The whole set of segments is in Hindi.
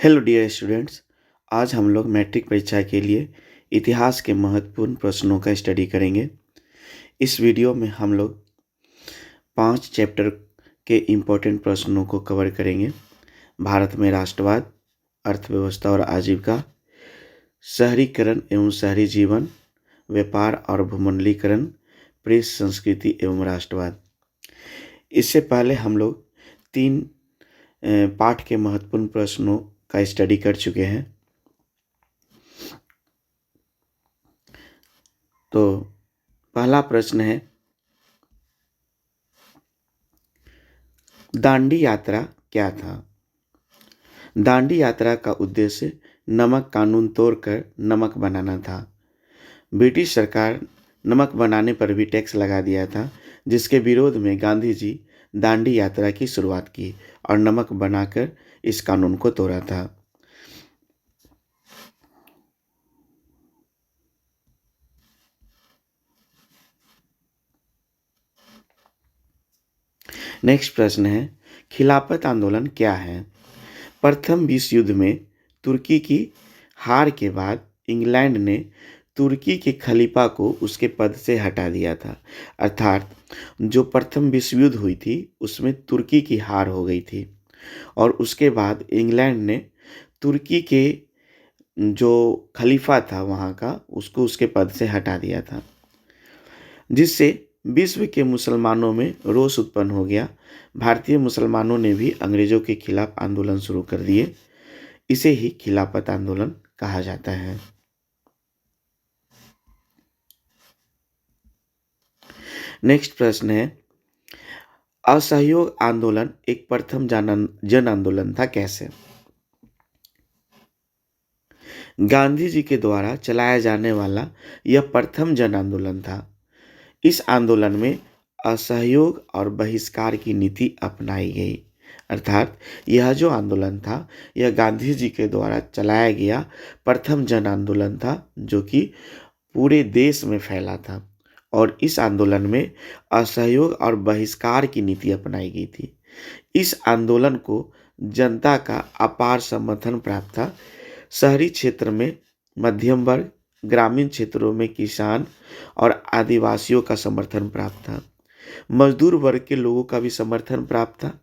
Hello dear students. आज हम लोग मैट्रिक परीक्षा के लिए इतिहास के महत्वपूर्ण प्रश्नों का स्टडी करेंगे। इस वीडियो में हम लोग 5 चैप्टर के इम्पोर्टेंट प्रश्नों को कवर करेंगे। भारत में राष्ट्रवाद, अर्थव्यवस्था और आजीविका, शहरीकरण एवं शहरी जीवन, व्यापार और भूमंडलीकरण, प्रेस संस्कृति एवं राष्ट्रवाद। इससे पहले हम लोग 3 पाठ के महत्वपूर्ण प्रश्नों का स्टडी कर चुके हैं। तो पहला प्रश्न है, दांडी यात्रा क्या था? दांडी यात्रा का उद्देश्य नमक कानून तोड़कर नमक बनाना था। ब्रिटिश सरकार नमक बनाने पर भी टैक्स लगा दिया था, जिसके विरोध में गांधी जी दांडी यात्रा की शुरुआत की और नमक बनाकर इस कानून को तोड़ा था। नेक्स्ट प्रश्न है, खिलाफत आंदोलन क्या है? प्रथम विश्व युद्ध में तुर्की की हार के बाद इंग्लैंड ने तुर्की के खलीफा को उसके पद से हटा दिया था। अर्थात जो प्रथम विश्व युद्ध हुई थी उसमें तुर्की की हार हो गई थी और उसके बाद इंग्लैंड ने तुर्की के जो खलीफा था वहाँ का उसको उसके पद से हटा दिया था, जिससे विश्व के मुसलमानों में रोष उत्पन्न हो गया। भारतीय मुसलमानों ने भी अंग्रेजों के खिलाफ आंदोलन शुरू कर दिए। इसे ही खिलाफत आंदोलन कहा जाता है। नेक्स्ट प्रश्न है, असहयोग आंदोलन एक प्रथम जन आंदोलन था कैसे? गांधी जी के द्वारा चलाया जाने वाला यह प्रथम जन आंदोलन था। इस आंदोलन में असहयोग और बहिष्कार की नीति अपनाई गई। अर्थात यह जो आंदोलन था यह गांधी जी के द्वारा चलाया गया प्रथम जन आंदोलन था, जो कि पूरे देश में फैला था और इस आंदोलन में असहयोग और बहिष्कार की नीति अपनाई गई थी। इस आंदोलन को जनता का अपार समर्थन प्राप्त था। शहरी क्षेत्र में मध्यम वर्ग, ग्रामीण क्षेत्रों में किसान और आदिवासियों का समर्थन प्राप्त था। मजदूर वर्ग के लोगों का भी समर्थन प्राप्त था।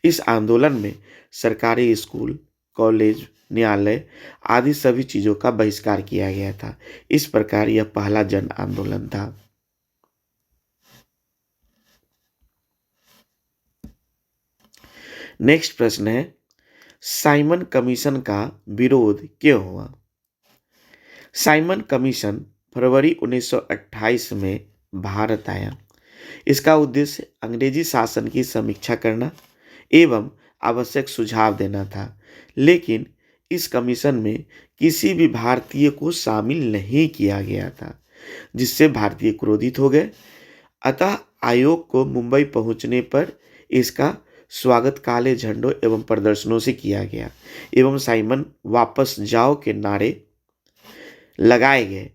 इस आंदोलन में सरकारी स्कूल, कॉलेज, न्यायालय आदि सभी चीजों का बहिष्कार किया गया था। इस प्रकार यह पहला जन आंदोलन था। नेक्स्ट प्रश्न है, साइमन कमीशन का विरोध क्यों हुआ? साइमन कमीशन फरवरी 1928 में भारत आया। इसका उद्देश्य अंग्रेजी शासन की समीक्षा करना एवं आवश्यक सुझाव देना था, लेकिन इस कमीशन में किसी भी भारतीय को शामिल नहीं किया गया था, जिससे भारतीय क्रोधित हो गए। अतः आयोग को मुंबई पहुंचने पर इसका स्वागत काले झंडों एवं प्रदर्शनों से किया गया एवं साइमन वापस जाओ के नारे लगाए गए।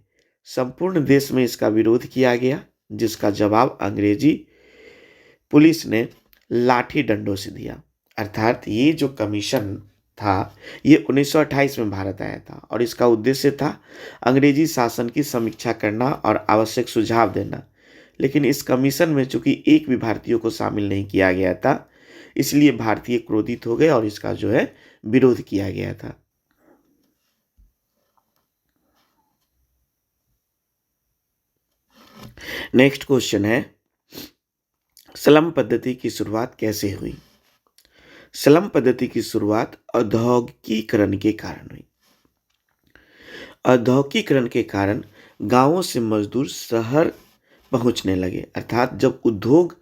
संपूर्ण देश में इसका विरोध किया गया, जिसका जवाब अंग्रेजी पुलिस ने लाठी डंडों से दिया। अर्थात ये जो कमीशन था ये 1928 में भारत आया था और इसका उद्देश्य था अंग्रेजी शासन की समीक्षा करना और आवश्यक सुझाव देना, लेकिन इस कमीशन में चूंकि एक भी भारतीयों को शामिल नहीं किया गया था, इसलिए भारतीय क्रोधित हो गए और इसका जो है विरोध किया गया था। नेक्स्ट क्वेश्चन है, स्लम पद्धति की शुरुआत कैसे हुई? स्लम पद्धति की शुरुआत औद्योगिकीकरण के कारण हुई। औद्योगिकीकरण के कारण गांवों से मजदूर शहर पहुंचने लगे। अर्थात जब उद्योग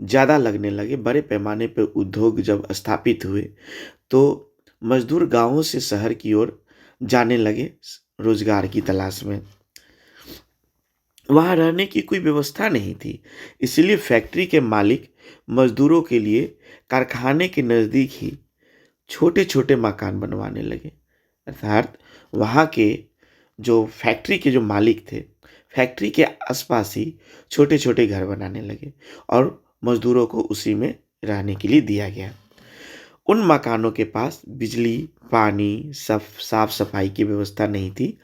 ज़्यादा लगने लगे, बड़े पैमाने पर उद्योग जब स्थापित हुए, तो मजदूर गांवों से शहर की ओर जाने लगे रोजगार की तलाश में। वहाँ रहने की कोई व्यवस्था नहीं थी, इसलिए फैक्ट्री के मालिक मजदूरों के लिए कारखाने के नज़दीक ही छोटे छोटे मकान बनवाने लगे। अर्थात वहाँ के जो फैक्ट्री के जो मालिक थे, फैक्ट्री के आसपास ही छोटे छोटे घर बनाने लगे और मजदूरों को उसी में रहने के लिए दिया गया। उन मकानों के पास बिजली, पानी, साफ सफाई की व्यवस्था नहीं थी।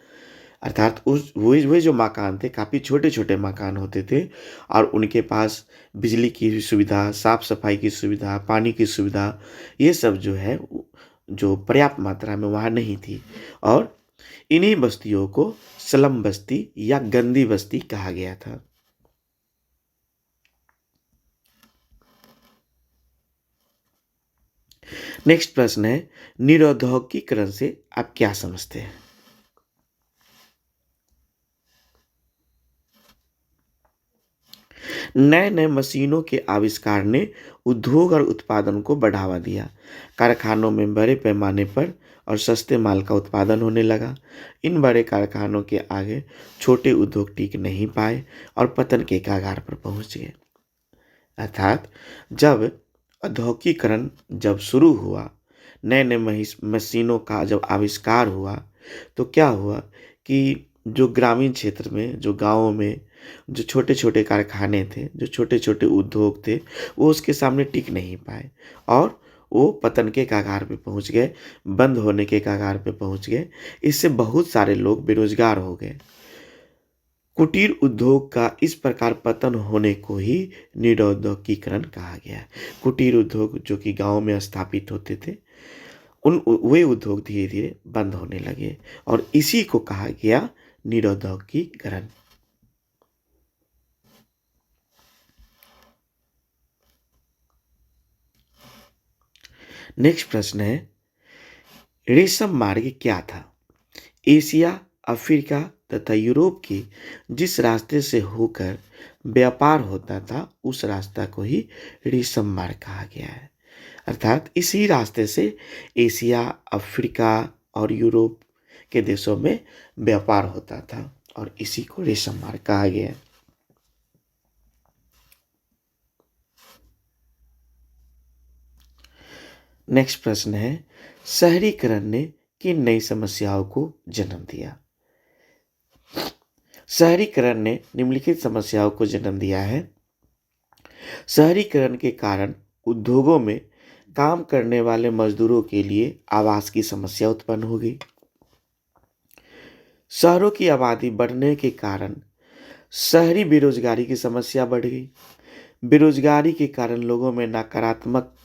अर्थात उस वो जो मकान थे काफ़ी छोटे-छोटे मकान होते थे और उनके पास बिजली की भी सुविधा, साफ-सफाई की सुविधा, पानी की सुविधा, ये सब जो है जो पर्याप्त मात्रा में वहाँ नहीं थी और इन्हीं बस्तियों को स्लम बस्ती या गंदी बस्ती कहा गया था। नेक्स्ट प्रश्न है, निरौद्योगीकरण से आप क्या समझते हैं? नए-नए मशीनों के आविष्कार ने उद्योग और उत्पादन को बढ़ावा दिया। कारखानों में बड़े पैमाने पर और सस्ते माल का उत्पादन होने लगा। इन बड़े कारखानों के आगे छोटे उद्योग टिक नहीं पाए और पतन के कगार पर पहुंच गए। अर्थात जब औद्योगिकीकरण जब शुरू हुआ, नए-नए मशीनों का जब आविष्कार हुआ, तो क्या हुआ कि जो ग्रामीण क्षेत्र में, जो गाँवों में, जो छोटे-छोटे कारखाने थे, जो छोटे-छोटे उद्योग थे, वो उसके सामने टिक नहीं पाए और वो पतन के कगार पे पहुँच गए, बंद होने के कगार पे पहुँच गए। इससे बहुत सारे लोग बेरोज़गार हो गए। कुटीर उद्योग का इस प्रकार पतन होने को ही निरौद्योगीकरण कहा गया है। कुटीर उद्योग जो कि गाँव में स्थापित होते थे, वे उद्योग धीरे-धीरे बंद होने लगे और इसी को कहा गया निरौद्योगीकरण। नेक्स्ट प्रश्न है, रेशम मार्ग क्या था? एशिया, अफ्रीका तथा यूरोप के जिस रास्ते से होकर व्यापार होता था, उस रास्ता को ही रेशम मार्ग कहा गया है। अर्थात इसी रास्ते से एशिया, अफ्रीका और यूरोप के देशों में व्यापार होता था और इसी को रेशम मार्ग कहा गया है। नेक्स्ट प्रश्न है, शहरीकरण ने किन नई समस्याओं को जन्म दिया? शहरीकरण ने निम्नलिखित समस्याओं को जन्म दिया है। शहरीकरण के कारण उद्योगों में काम करने वाले मजदूरों के लिए आवास की समस्या उत्पन्न हो गई। शहरों की आबादी बढ़ने के कारण शहरी बेरोजगारी की समस्या बढ़ गई। बेरोजगारी के कारण लोगों में नकारात्मक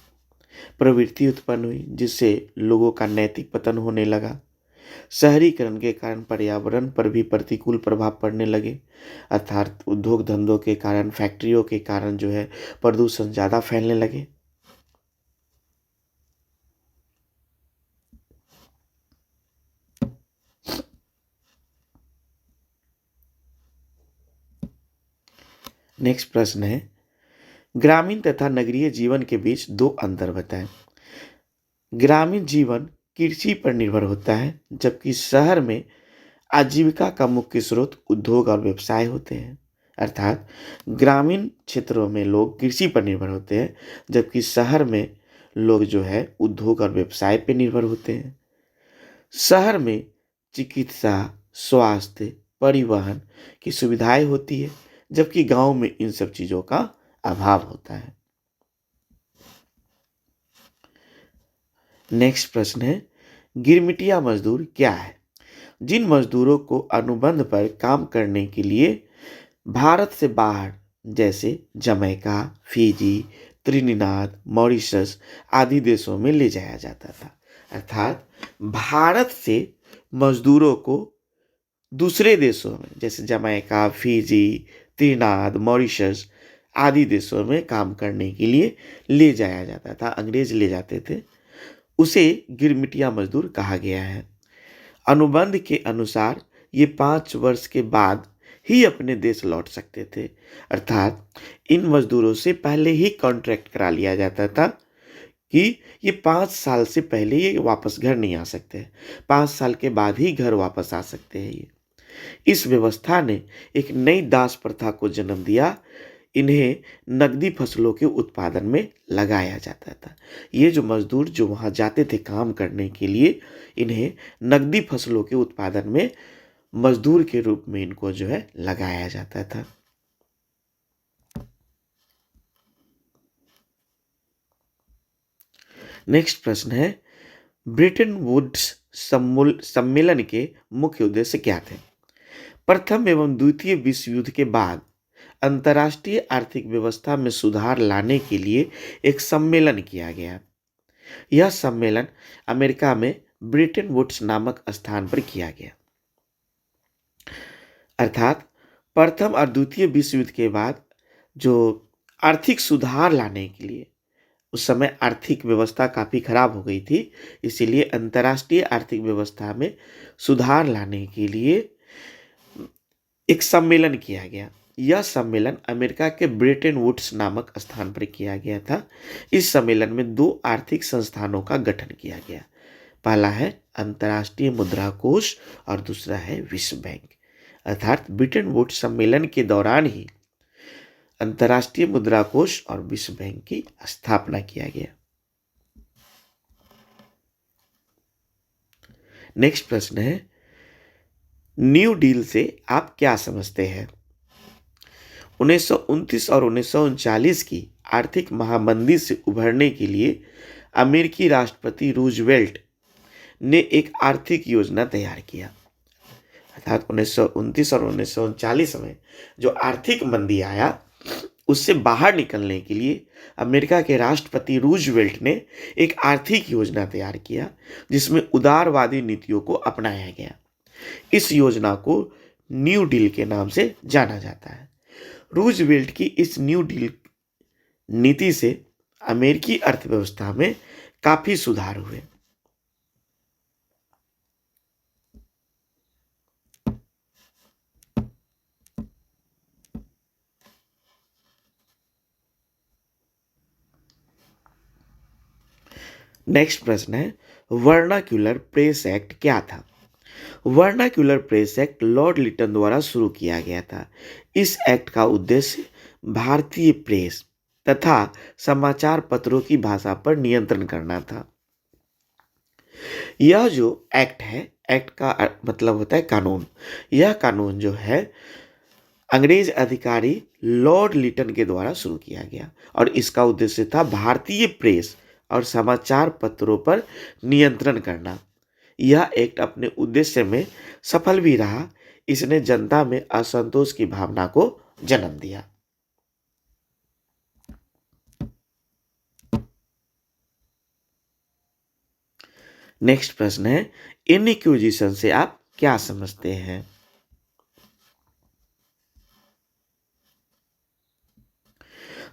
प्रवृत्ति उत्पन्न हुई, जिससे लोगों का नैतिक पतन होने लगा। शहरीकरण के कारण पर्यावरण पर भी प्रतिकूल प्रभाव पड़ने लगे। अर्थात उद्योग धंधों के कारण, फैक्ट्रियों के कारण जो है प्रदूषण ज़्यादा फैलने लगे। नेक्स्ट प्रश्न है, ग्रामीण तथा नगरीय जीवन के बीच दो अंतर बताएं। ग्रामीण जीवन कृषि पर निर्भर होता है, जबकि शहर में आजीविका का मुख्य स्रोत उद्योग और व्यवसाय होते हैं। अर्थात ग्रामीण क्षेत्रों में लोग कृषि पर निर्भर होते हैं, जबकि शहर में लोग जो है उद्योग और व्यवसाय पर निर्भर होते हैं। शहर में चिकित्सा, स्वास्थ्य, परिवहन की सुविधाएं होती है, जबकि गांव में इन सब चीज़ों का अभाव होता है। नेक्स्ट प्रश्न है, गिरमिटिया मजदूर क्या है? जिन मजदूरों को अनुबंध पर काम करने के लिए भारत से बाहर, जैसे जमैका, फिजी, त्रिनिदाद, मॉरिशस आदि देशों में ले जाया जाता था। अर्थात भारत से मजदूरों को दूसरे देशों में, जैसे जमैका, फिजी, त्रिनिदाद, मॉरिशस आदि देशों में काम करने के लिए ले जाया जाता था। अंग्रेज ले जाते थे, उसे गिरमिटिया मजदूर कहा गया है। अनुबंध के अनुसार ये 5 वर्ष के बाद ही अपने देश लौट सकते थे। अर्थात इन मजदूरों से पहले ही कॉन्ट्रैक्ट करा लिया जाता था कि ये 5 साल से पहले ये वापस घर नहीं आ सकते, 5 साल के बाद ही घर वापस आ सकते हैं ये। इस व्यवस्था ने एक नई दास प्रथा को जन्म दिया। इन्हें नकदी फसलों के उत्पादन में लगाया जाता था। ये जो मजदूर जो वहाँ जाते थे काम करने के लिए, इन्हें नकदी फसलों के उत्पादन में मजदूर के रूप में इनको जो है लगाया जाता था। नेक्स्ट प्रश्न है, ब्रेटन वुड्स सम्मेलन के मुख्य उद्देश्य क्या थे? प्रथम एवं द्वितीय विश्व युद्ध के बाद अंतर्राष्ट्रीय आर्थिक व्यवस्था में सुधार लाने के लिए एक सम्मेलन किया गया। यह सम्मेलन अमेरिका में ब्रेटन वुड्स नामक स्थान पर किया गया। अर्थात प्रथम और द्वितीय विश्व युद्ध के बाद जो आर्थिक सुधार लाने के लिए, उस समय आर्थिक व्यवस्था काफ़ी खराब हो गई थी, इसीलिए अंतर्राष्ट्रीय आर्थिक व्यवस्था में सुधार लाने के लिए एक सम्मेलन किया गया। यह सम्मेलन अमेरिका के ब्रेटन वुड्स नामक स्थान पर किया गया था। इस सम्मेलन में दो आर्थिक संस्थानों का गठन किया गया। पहला है अंतर्राष्ट्रीय मुद्रा कोष और दूसरा है विश्व बैंक। अर्थात ब्रेटन वुड्स सम्मेलन के दौरान ही अंतर्राष्ट्रीय मुद्रा कोष और विश्व बैंक की स्थापना किया गया। नेक्स्ट प्रश्न है, न्यू डील से आप क्या समझते हैं? 1929 और 1939 की आर्थिक महामंदी से उभरने के लिए अमेरिकी राष्ट्रपति रूजवेल्ट ने एक आर्थिक योजना तैयार किया। अर्थात 1929 और 1939 में जो आर्थिक मंदी आया, उससे बाहर निकलने के लिए अमेरिका के राष्ट्रपति रूजवेल्ट ने एक आर्थिक योजना तैयार किया, जिसमें उदारवादी नीतियों को अपनाया गया। इस योजना को न्यू डील के नाम से जाना जाता है। रूजवेल्ट की इस न्यू डील नीति से अमेरिकी अर्थव्यवस्था में काफी सुधार हुए। नेक्स्ट प्रश्न है, वर्नाक्यूलर प्रेस एक्ट क्या था? Vernacular press act Lord Lytton द्वारा शुरू किया गया था। इस एक्ट का उद्देश्य भारतीय प्रेस तथा समाचार पत्रों की भाषा पर नियंत्रण करना था। यह जो एक्ट है, एक्ट का मतलब होता है कानून। यह कानून जो है अंग्रेज अधिकारी लॉर्ड लिटन के द्वारा शुरू किया गया और इसका उद्देश्य था भारतीय प्रेस और समाचार पत्रों पर नियंत्रण करना। यह एक्ट अपने उद्देश्य में सफल भी रहा। इसने जनता में असंतोष की भावना को जन्म दिया। नेक्स्ट प्रश्न है, इनक्विजिशन से आप क्या समझते हैं?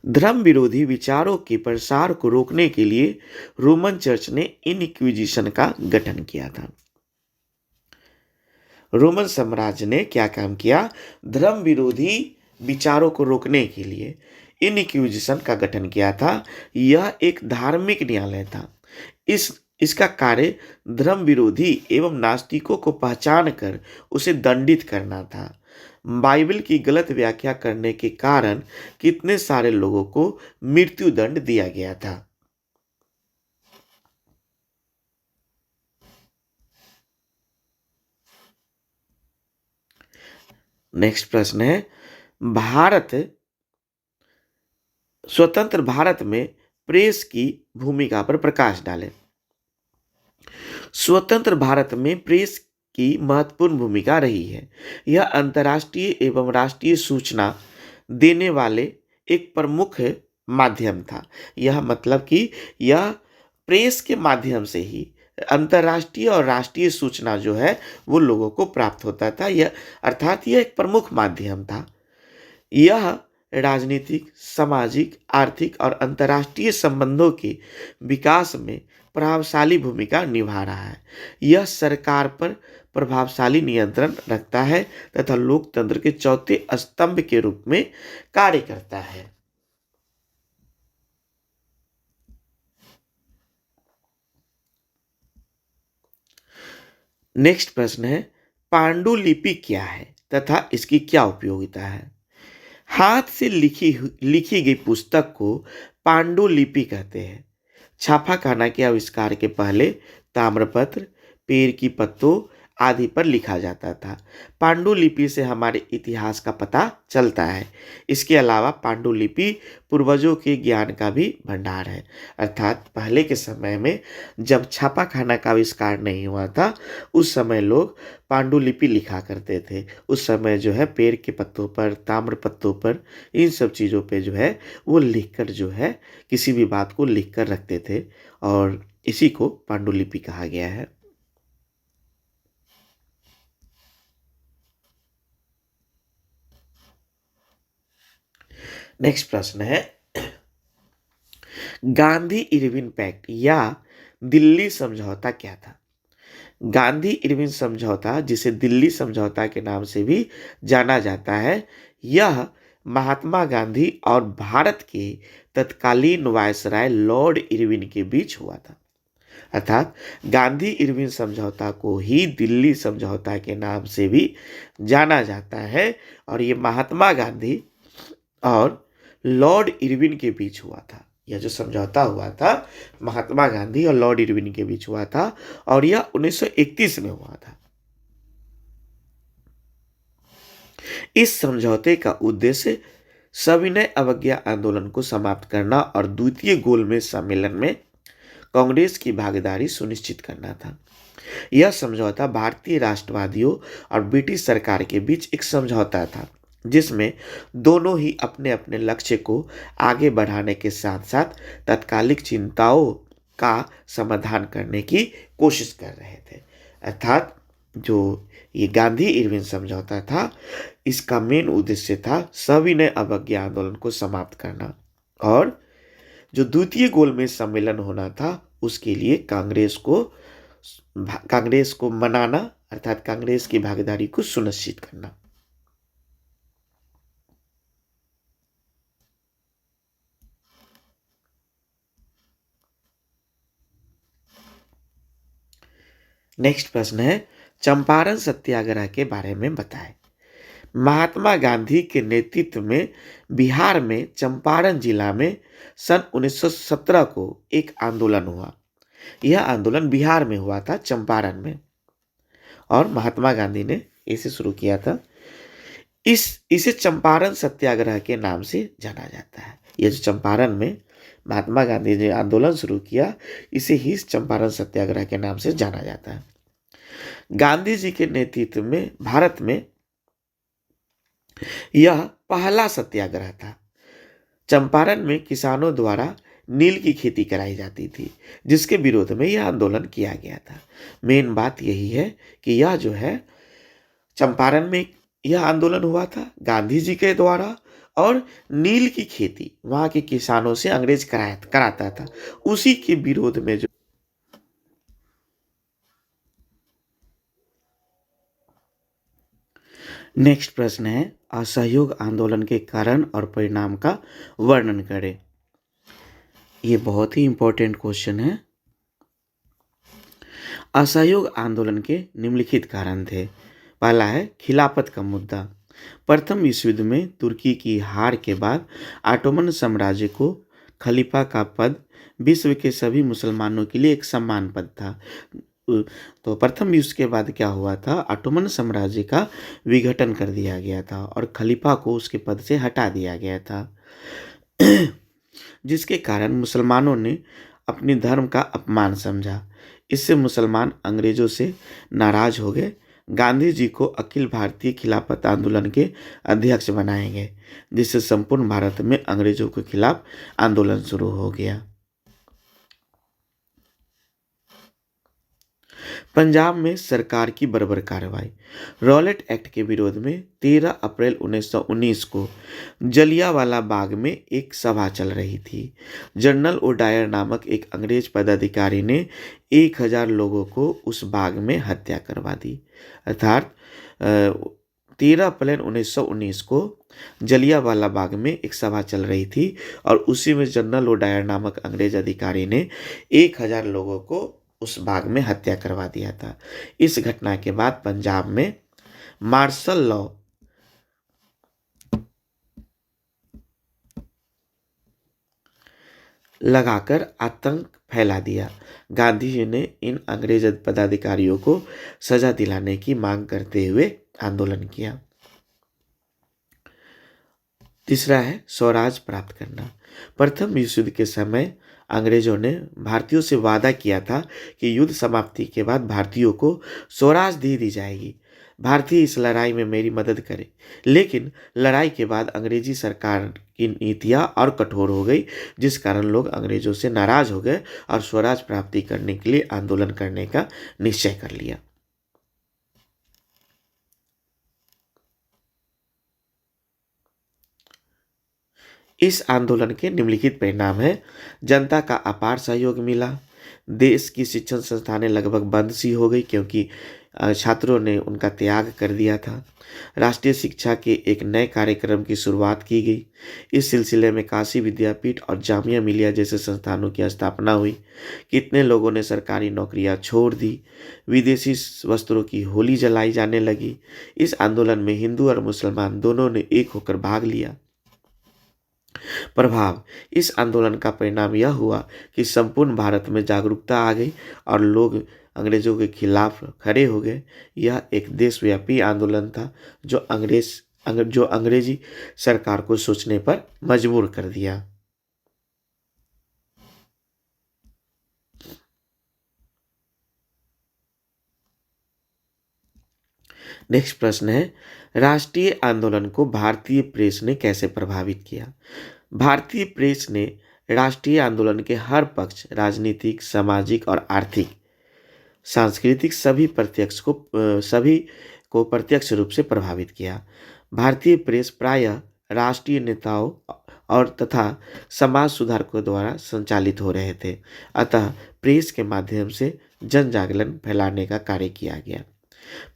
धर्म विरोधी विचारों के प्रसार को रोकने के लिए रोमन चर्च ने इनक्विजिशन का गठन किया था। रोमन साम्राज्य ने क्या काम किया? धर्म विरोधी विचारों को रोकने के लिए इनक्विजिशन का गठन किया था। यह एक धार्मिक न्यायालय था। इसका कार्य धर्म विरोधी एवं नास्तिकों को पहचान कर उसे दंडित करना था। बाइबल की गलत व्याख्या करने के कारण कितने सारे लोगों को मृत्यु दंड दिया गया था। नेक्स्ट प्रश्न है, स्वतंत्र भारत में प्रेस की भूमिका पर प्रकाश डालें। स्वतंत्र भारत में प्रेस की महत्वपूर्ण भूमिका रही है। यह अंतर्राष्ट्रीय एवं राष्ट्रीय सूचना देने वाले एक प्रमुख माध्यम था। यह मतलब कि यह प्रेस के माध्यम से ही अंतर्राष्ट्रीय और राष्ट्रीय सूचना जो है वो लोगों को प्राप्त होता था। यह अर्थात यह एक प्रमुख माध्यम था। यह राजनीतिक, सामाजिक, आर्थिक और अंतर्राष्ट्रीय संबंधों के विकास में प्रभावशाली भूमिका निभा रहा है। यह सरकार पर प्रभावशाली नियंत्रण रखता है तथा लोकतंत्र के चौथे स्तंभ के रूप में कार्य करता है। नेक्स्ट प्रश्न है, पांडुलिपि क्या है तथा इसकी क्या उपयोगिता है? हाथ से लिखी गई पुस्तक को पांडुलिपि कहते हैं। छापाखाना के आविष्कार के पहले ताम्रपत्र, पेड़ की पत्तों आदि पर लिखा जाता था। पांडुलिपि से हमारे इतिहास का पता चलता है। इसके अलावा पांडुलिपि पूर्वजों के ज्ञान का भी भंडार है। अर्थात पहले के समय में जब छापा खाना का आविष्कार नहीं हुआ था, उस समय लोग पांडुलिपि लिखा करते थे। उस समय जो है पेड़ के पत्तों पर, ताम्र पत्तों पर, इन सब चीज़ों पे जो है वो लिखकर जो है किसी भी बात को लिख कर रखते थे, और इसी को पांडुलिपि कहा गया है। नेक्स्ट प्रश्न है, गांधी इरविन पैक्ट या दिल्ली समझौता क्या था? गांधी इरविन समझौता, जिसे दिल्ली समझौता के नाम से भी जाना जाता है, यह महात्मा गांधी और भारत के तत्कालीन वायसराय लॉर्ड इरविन के बीच हुआ था। अर्थात गांधी इरविन समझौता को ही दिल्ली समझौता के नाम से भी जाना जाता है, और ये महात्मा गांधी और लॉर्ड इरविन के बीच हुआ था। यह जो समझौता हुआ था महात्मा गांधी और लॉर्ड इरविन के बीच हुआ था, और यह 1931 में हुआ था। इस समझौते का उद्देश्य सविनय अवज्ञा आंदोलन को समाप्त करना और द्वितीय गोलमेज सम्मेलन में कांग्रेस की भागीदारी सुनिश्चित करना था। यह समझौता भारतीय राष्ट्रवादियों और ब्रिटिश सरकार के बीच एक समझौता था, जिसमें दोनों ही अपने अपने लक्ष्य को आगे बढ़ाने के साथ साथ तत्कालिक चिंताओं का समाधान करने की कोशिश कर रहे थे। अर्थात जो ये गांधी इरविन समझौता था, इसका मेन उद्देश्य था सविनय अवज्ञा आंदोलन को समाप्त करना, और जो द्वितीय गोलमेज सम्मेलन होना था उसके लिए कांग्रेस को मनाना, अर्थात कांग्रेस की भागीदारी को सुनिश्चित करना। नेक्स्ट प्रश्न है, चंपारण सत्याग्रह के बारे में बताएं। महात्मा गांधी के नेतृत्व में बिहार में चंपारण जिला में सन 1917 को एक आंदोलन हुआ। यह आंदोलन बिहार में हुआ था, चंपारण में, और महात्मा गांधी ने इसे शुरू किया था। इसे चंपारण सत्याग्रह के नाम से जाना जाता है। यह जो चंपारण में महात्मा गांधी ने आंदोलन शुरू किया, इसे ही चंपारण सत्याग्रह के नाम से जाना जाता है। गांधी जी के नेतृत्व में भारत में यह पहला सत्याग्रह था। चंपारण में किसानों द्वारा नील की खेती कराई जाती थी, जिसके विरोध में यह आंदोलन किया गया था। मेन बात यही है कि यह जो है चंपारण में यह आंदोलन हुआ था गांधी जी के द्वारा, और नील की खेती वहां के किसानों से अंग्रेज कराता था, उसी के विरोध में जो। नेक्स्ट प्रश्न है, असहयोग आंदोलन के कारण और परिणाम का वर्णन करें। ये बहुत ही इंपॉर्टेंट क्वेश्चन है। असहयोग आंदोलन के निम्नलिखित कारण थे। पहला है खिलाफत का मुद्दा। प्रथम विश्व युद्ध में तुर्की की हार के बाद ऑटोमन साम्राज्य को खलीफा का पद विश्व के सभी मुसलमानों के लिए एक सम्मान पद था। तो प्रथम विश्व के बाद क्या हुआ था, ऑटोमन साम्राज्य का विघटन कर दिया गया था और खलीफा को उसके पद से हटा दिया गया था, जिसके कारण मुसलमानों ने अपने धर्म का अपमान समझा। इससे मुसलमान अंग्रेजों से नाराज हो गए। गांधी जी को अखिल भारतीय खिलाफत आंदोलन के अध्यक्ष बनाए गए, जिससे संपूर्ण भारत में अंग्रेजों के खिलाफ आंदोलन शुरू हो गया। पंजाब में सरकार की बर्बर कार्रवाई। रॉलेट एक्ट के विरोध में 13 अप्रैल 1919 को जलियांवाला बाग में एक सभा चल रही थी। जनरल ओडायर नामक एक अंग्रेज पदाधिकारी ने 1000 लोगों को उस बाग में हत्या करवा दी। अर्थात 13 अप्रैल 1919 को जलियांवाला बाग में एक सभा चल रही थी, और उसी में जनरल ओडायर नामक अंग्रेज अधिकारी ने 1000 लोगों को उस बाग में हत्या करवा दिया था। इस घटना के बाद पंजाब में मार्शल लॉ लगाकर आतंक फैला दिया। गांधी जी ने इन अंग्रेज पदाधिकारियों को सजा दिलाने की मांग करते हुए आंदोलन किया। तीसरा है स्वराज प्राप्त करना। प्रथम विश्व युद्ध के समय अंग्रेजों ने भारतीयों से वादा किया था कि युद्ध समाप्ति के बाद भारतीयों को स्वराज दे दी जाएगी। भारतीय इस लड़ाई में मेरी मदद करें। लेकिन लड़ाई के बाद अंग्रेजी सरकार की नीतियां और कठोर हो गई, जिस कारण लोग अंग्रेजों से नाराज हो गए और स्वराज प्राप्ति करने के लिए आंदोलन करने का निश्चय कर लिया। इस आंदोलन के निम्नलिखित परिणाम है। जनता का अपार सहयोग मिला। देश की शिक्षण संस्थानें लगभग बंद सी हो गई, क्योंकि छात्रों ने उनका त्याग कर दिया था। राष्ट्रीय शिक्षा के एक नए कार्यक्रम की शुरुआत की गई। इस सिलसिले में काशी विद्यापीठ और जामिया मिलिया जैसे संस्थानों की स्थापना हुई। कितने लोगों ने सरकारी नौकरियां छोड़ दी। विदेशी वस्त्रों की होली जलाई जाने लगी। इस आंदोलन में हिंदू और मुसलमान दोनों ने एक होकर भाग लिया। प्रभाव। इस आंदोलन का परिणाम यह हुआ कि संपूर्ण भारत में जागरूकता आ गई और लोग अंग्रेजों के खिलाफ खड़े हो गए। यह एक देशव्यापी आंदोलन था जो अंग्रेजी सरकार को सोचने पर मजबूर कर दिया। नेक्स्ट प्रश्न है, राष्ट्रीय आंदोलन को भारतीय प्रेस ने कैसे प्रभावित किया? भारतीय प्रेस ने राष्ट्रीय आंदोलन के हर पक्ष, राजनीतिक, सामाजिक और आर्थिक, सांस्कृतिक सभी को प्रत्यक्ष रूप से प्रभावित किया। भारतीय प्रेस प्रायः राष्ट्रीय नेताओं और तथा समाज सुधारकों द्वारा संचालित हो रहे थे। अतः प्रेस के माध्यम से जन जागरण फैलाने का कार्य किया गया।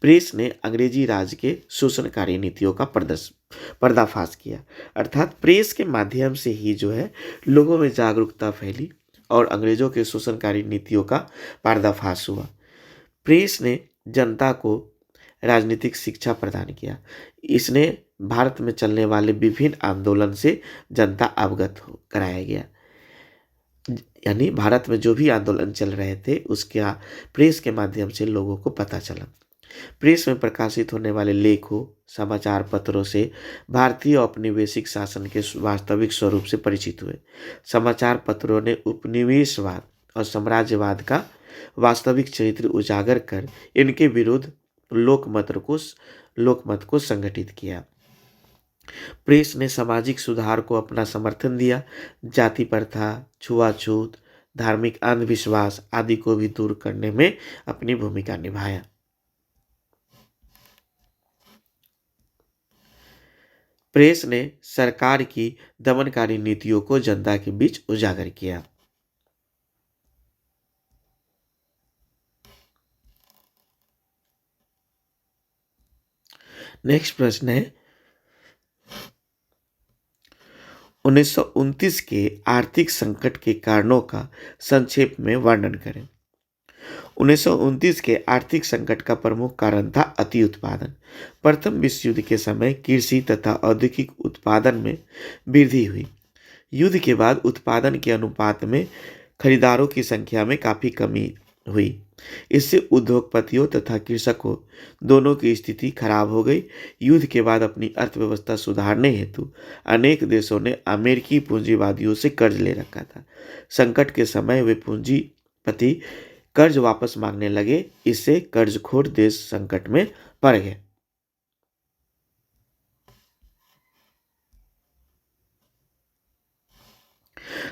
प्रेस ने अंग्रेजी राज के शोषणकारी नीतियों का पर्दाफाश किया। अर्थात प्रेस के माध्यम से ही जो है लोगों में जागरूकता फैली और अंग्रेजों के शोषणकारी नीतियों का पर्दाफाश हुआ। प्रेस ने जनता को राजनीतिक शिक्षा प्रदान किया। इसने भारत में चलने वाले विभिन्न आंदोलन से जनता अवगत कराया गया। यानी भारत में जो भी आंदोलन चल रहे थे उसका प्रेस के माध्यम से लोगों को पता चला। प्रेस में प्रकाशित होने वाले लेखों, समाचार पत्रों से भारतीय औपनिवेशिक शासन के वास्तविक स्वरूप से परिचित हुए। समाचार पत्रों ने उपनिवेशवाद और साम्राज्यवाद का वास्तविक चरित्र उजागर कर इनके विरुद्ध लोकमत को संगठित किया। प्रेस ने सामाजिक सुधार को अपना समर्थन दिया। जाति प्रथा, छुआछूत, धार्मिक अंधविश्वास आदि को भी दूर करने में अपनी भूमिका निभाया। प्रेस ने सरकार की दमनकारी नीतियों को जनता के बीच उजागर किया। नेक्स्ट प्रश्न है, 1929 के आर्थिक संकट के कारणों का संक्षेप में वर्णन करें। 1929 के आर्थिक संकट का प्रमुख कारण था अति उत्पादन। प्रथम विश्व युद्ध के समय कृषि तथा औद्योगिक उत्पादन में वृद्धि हुई। युद्ध के बाद उत्पादन के अनुपात में खरीदारों की संख्या में काफी कमी हुई। इससे उद्योगपतियों तथा कृषकों दोनों की स्थिति खराब हो गई। युद्ध के बाद अपनी अर्थव्यवस्था सुधारने हेतु अनेक देशों ने अमेरिकी पूंजीवादियों से कर्ज ले रखा था। संकट के समय वे पूंजीपति कर्ज वापस मांगने लगे। इससे कर्जखोर देश संकट में पड़ गए।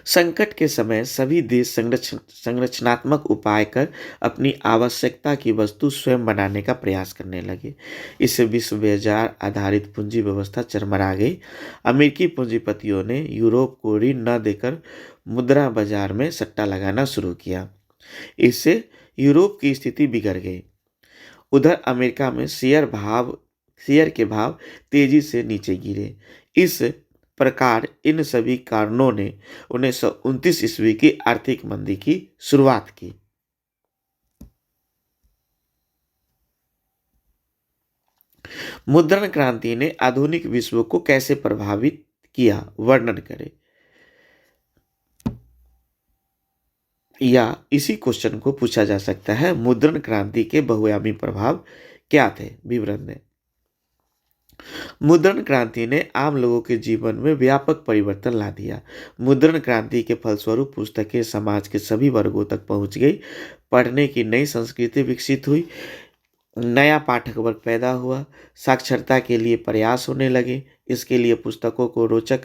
संकट के समय सभी देश संरचनात्मक उपाय कर अपनी आवश्यकता की वस्तु स्वयं बनाने का प्रयास करने लगे। इससे विश्व बाजार आधारित पूंजी व्यवस्था चरमरा गई। अमेरिकी पूंजीपतियों ने यूरोप को ऋण न देकर मुद्रा बाजार में सट्टा लगाना शुरू किया। इससे यूरोप की स्थिति बिगड़ गई। उधर अमेरिका में शेयर के भाव तेजी से नीचे गिरे। इस प्रकार इन सभी कारणों ने 1929 ईस्वी की आर्थिक मंदी की शुरुआत की। मुद्रण क्रांति ने आधुनिक विश्व को कैसे प्रभावित किया, वर्णन करें। या इसी क्वेश्चन को पूछा जा सकता है, मुद्रण क्रांति के बहुआयामी प्रभाव क्या थे? विवरण दें। मुद्रण क्रांति ने आम लोगों के जीवन में व्यापक परिवर्तन ला दिया। मुद्रण क्रांति के फलस्वरूप पुस्तकें समाज के सभी वर्गों तक पहुंच गई, पढ़ने की नई संस्कृति विकसित हुई, नया पाठक वर्ग पैदा हुआ, साक्षरता के लिए प्रयास होने लगे। इसके लिए पुस्तकों को रोचक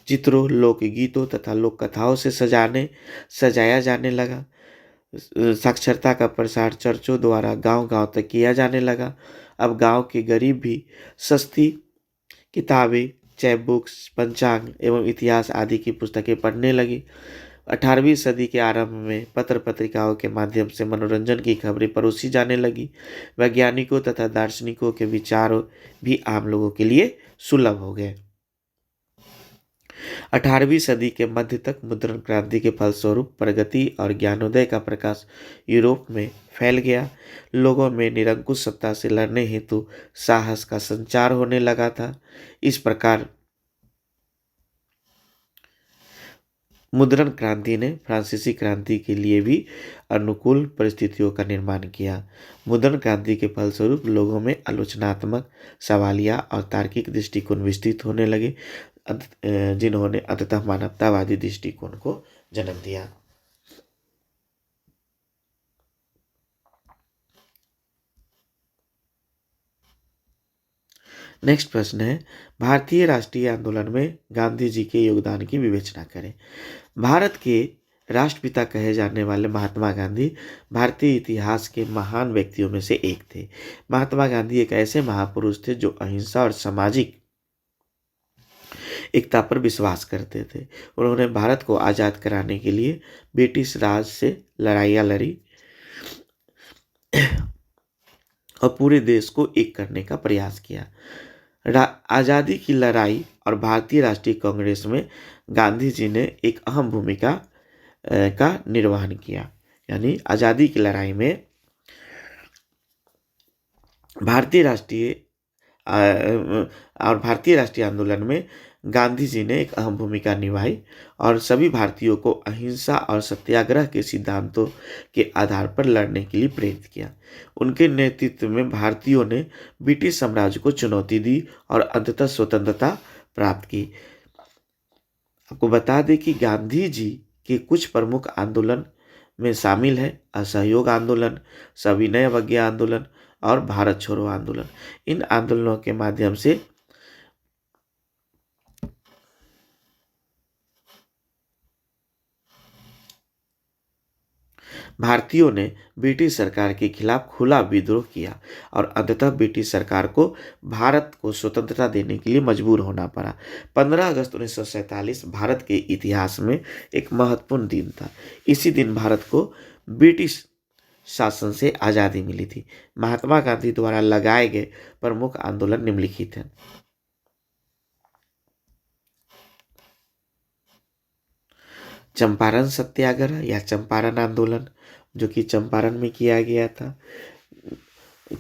चित्रों, लोकगीतों तथा लोक कथाओं से सजाया जाने लगा। साक्षरता का प्रसार चर्चों द्वारा गांव-गांव तक किया जाने लगा। अब गांव के गरीब भी सस्ती किताबें, चैप बुक्स, पंचांग एवं इतिहास आदि की पुस्तकें पढ़ने लगी। 18वीं सदी के आरंभ में पत्र पत्रिकाओं के माध्यम से मनोरंजन की खबरें परोसी जाने लगी। वैज्ञानिकों तथा दार्शनिकों के विचारों भी आम लोगों के लिए सुलभ हो गए। 18वीं सदी के मध्य तक मुद्रण क्रांति के फलस्वरूप प्रगति और ज्ञानोदय का प्रकाश यूरोप में फैल गया। लोगों में निरंकुश सत्ता से लड़ने हेतु साहस का संचार होने लगा था। इस प्रकार मुद्रण क्रांति ने फ्रांसीसी क्रांति के लिए भी अनुकूल परिस्थितियों का निर्माण किया। मुद्रण क्रांति के फलस्वरूप लोगों में आलोचनात्मक, सवालिया और तार्किक दृष्टिकोण विस्तृत होने लगे, जिन्होंने अंततः मानवतावादी दृष्टिकोण को जन्म दिया। नेक्स्ट प्रश्न है, भारतीय राष्ट्रीय आंदोलन में गांधी जी के योगदान की विवेचना करें। भारत के राष्ट्रपिता कहे जाने वाले महात्मा गांधी भारतीय इतिहास के महान व्यक्तियों में से एक थे। महात्मा गांधी एक ऐसे महापुरुष थे जो अहिंसा और सामाजिक एकता पर विश्वास करते थे। उन्होंने भारत को आज़ाद कराने के लिए ब्रिटिश राज से लड़ाइयाँ लड़ी और पूरे देश को एक करने का प्रयास किया। आज़ादी की लड़ाई और भारतीय राष्ट्रीय कांग्रेस में गांधी जी ने एक अहम भूमिका का निर्वहन किया। यानी आज़ादी की लड़ाई में भारतीय राष्ट्रीय आंदोलन में गांधी जी ने एक अहम भूमिका निभाई और सभी भारतीयों को अहिंसा और सत्याग्रह के सिद्धांतों के आधार पर लड़ने के लिए प्रेरित किया। उनके नेतृत्व में भारतीयों ने ब्रिटिश साम्राज्य को चुनौती दी और अंततः स्वतंत्रता प्राप्त की। आपको बता दें कि गांधी जी के कुछ प्रमुख आंदोलन में शामिल है असहयोग आंदोलन, सविनय अवज्ञा आंदोलन और भारत छोड़ो आंदोलन। इन आंदोलनों के माध्यम से भारतीयों ने ब्रिटिश सरकार के खिलाफ खुला विद्रोह किया और अंततः ब्रिटिश सरकार को भारत को स्वतंत्रता देने के लिए मजबूर होना पड़ा। 15 अगस्त 1947 भारत के इतिहास में एक महत्वपूर्ण दिन था। इसी दिन भारत को ब्रिटिश शासन से आज़ादी मिली थी। महात्मा गांधी द्वारा लगाए गए प्रमुख आंदोलन निम्नलिखित हैं। चंपारण सत्याग्रह या चंपारण आंदोलन, जो कि चंपारण में किया गया था,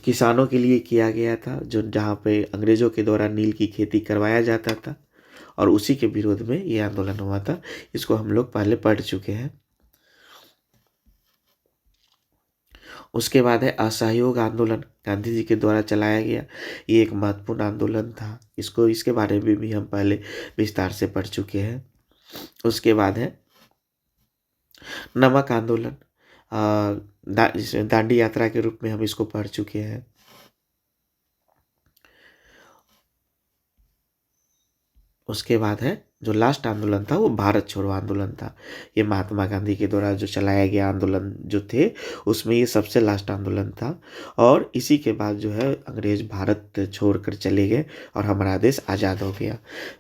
किसानों के लिए किया गया था, जो जहाँ पे अंग्रेजों के द्वारा नील की खेती करवाया जाता था और उसी के विरोध में ये आंदोलन हुआ था। इसको हम लोग पहले पढ़ चुके हैं। उसके बाद है असहयोग आंदोलन, गांधी जी के द्वारा चलाया गया। ये एक महत्वपूर्ण आंदोलन था। इसके बारे में भी हम पहले विस्तार से पढ़ चुके हैं। उसके बाद है नमक आंदोलन, दांडी यात्रा के रूप में हम इसको पढ़ चुके हैं। उसके बाद है जो लास्ट आंदोलन था वो भारत छोड़ो आंदोलन था। ये महात्मा गांधी के द्वारा जो चलाया गया आंदोलन जो थे उसमें ये सबसे लास्ट आंदोलन था और इसी के बाद जो है अंग्रेज भारत छोड़कर चले गए और हमारा देश आज़ाद हो गया।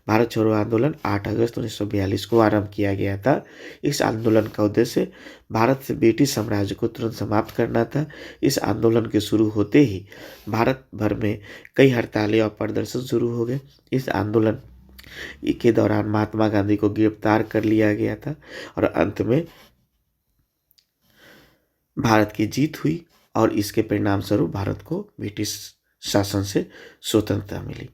भारत छोड़ो आंदोलन 8 अगस्त 1942 को आरंभ किया गया था। इस आंदोलन का उद्देश्य भारत से ब्रिटिश साम्राज्य को तुरंत समाप्त करना था। इस आंदोलन के शुरू होते ही भारत भर में कई हड़तालें और प्रदर्शन शुरू हो गए। इस आंदोलन के दौरान महात्मा गांधी को गिरफ्तार कर लिया गया था और अंत में भारत की जीत हुई और इसके परिणाम स्वरूप भारत को ब्रिटिश शासन से स्वतंत्रता मिली।